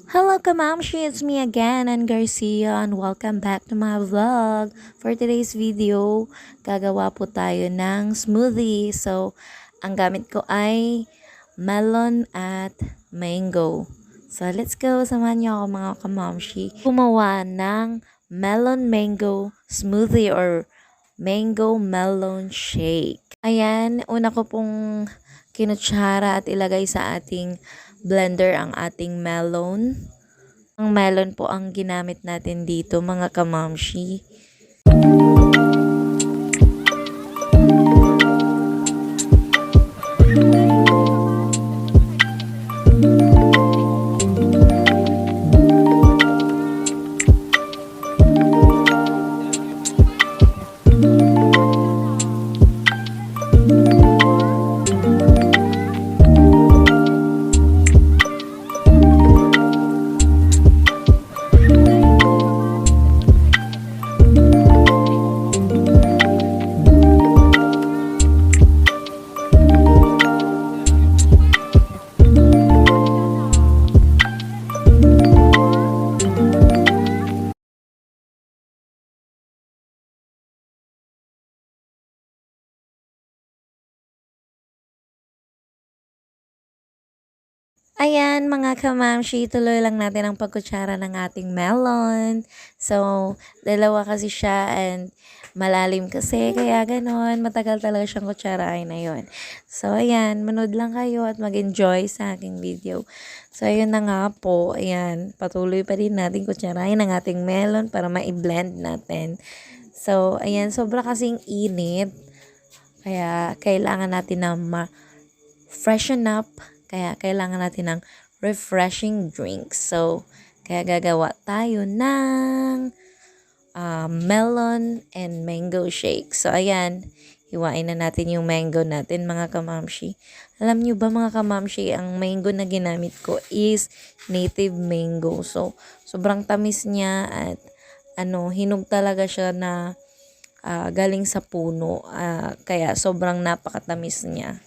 Hello Kamamshi, it's me again, Ann Garcia, and welcome back to my vlog. For today's video, gagawa po tayo ng smoothie. So, ang gamit ko ay melon at mango. So, let's go. Samahan niyo ako mga Kamamshi. Gumawa ng melon mango smoothie or mango melon shake. Ayan, una ko pong kinutsara at ilagay sa ating blender ang ating melon. Ang melon po ang ginamit natin dito mga kamamshi. Ayan mga kamamshi, tuloy lang natin ang pagkutsara ng ating melon. So, dalawa kasi siya and malalim kasi, kaya ganon. Matagal talaga siyang kutsarain na yun. So, ayan, manood lang kayo at mag-enjoy sa aking video. So, ayun na nga po, ayan, patuloy pa rin natin kutsarain ang ating melon para ma-blend natin. So, ayan, sobra kasing init. Kaya, kailangan natin na freshen up. Kaya kailangan natin ng refreshing drinks. So, kaya gagawa tayo ng melon and mango shake. So, ayan. Hiwain na natin yung mango natin mga kamamshi. Alam nyo ba mga kamamshi, ang mango na ginamit ko is native mango. So, sobrang tamis niya at hinog talaga siya na galing sa puno. Kaya sobrang napakatamis niya.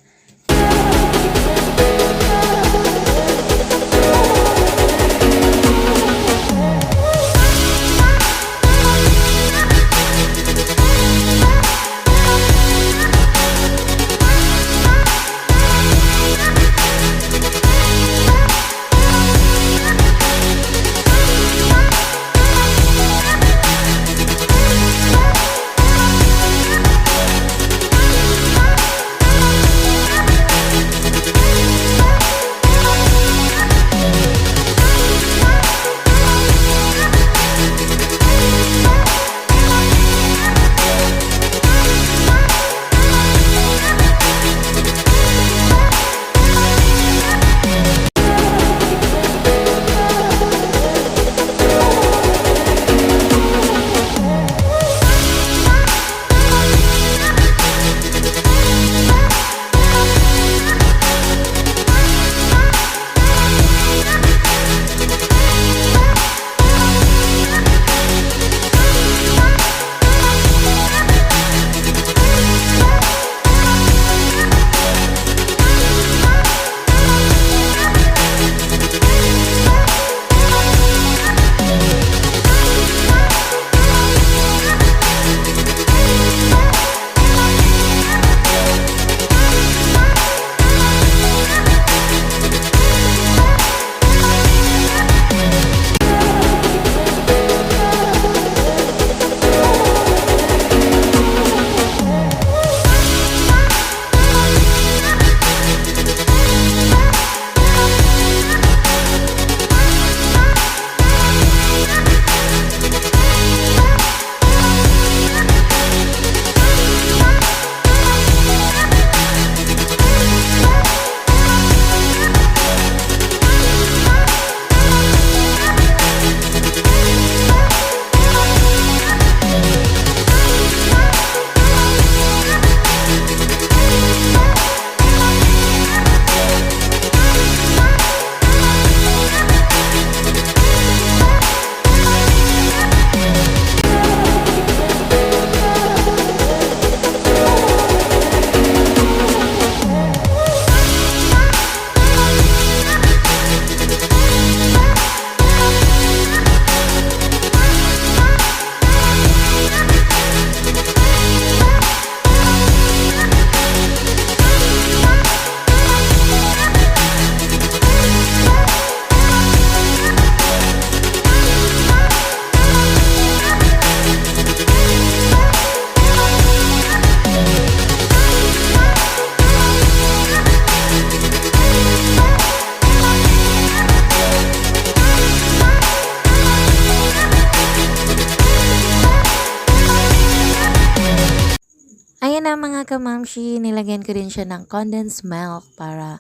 na mga kamamshi, nilagyan ko din siya ng condensed milk para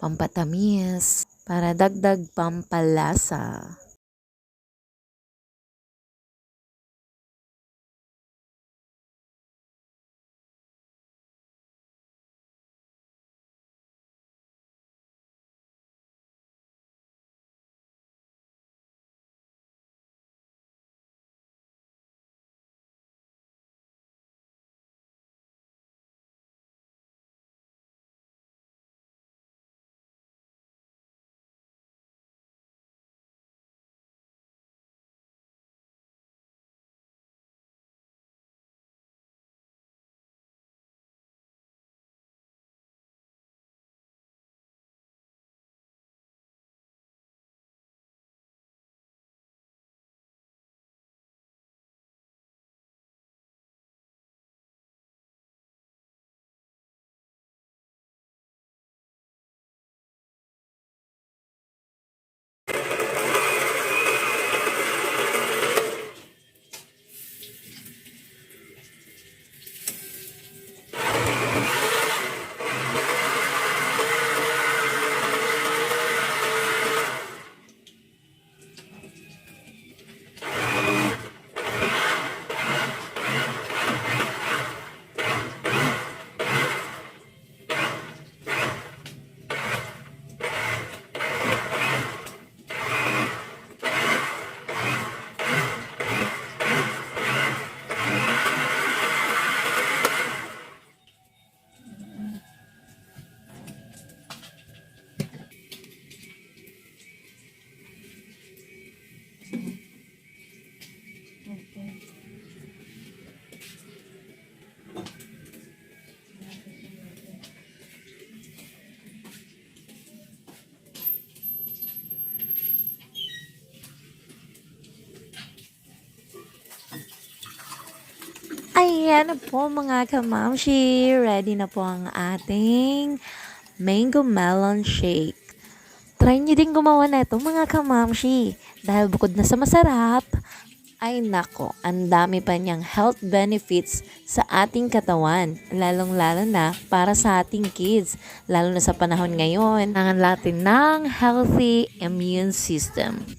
pampatamis, para dagdag pampalasa. Ayan na po mga kamamshi, ready na po ang ating mango melon shake. Try nyo din gumawa na ito mga kamamshi, dahil bukod na sa masarap, ay nako, ang dami pa niyang health benefits sa ating katawan, lalong-lalo na para sa ating kids, lalo na sa panahon ngayon, ang natin ng healthy immune system.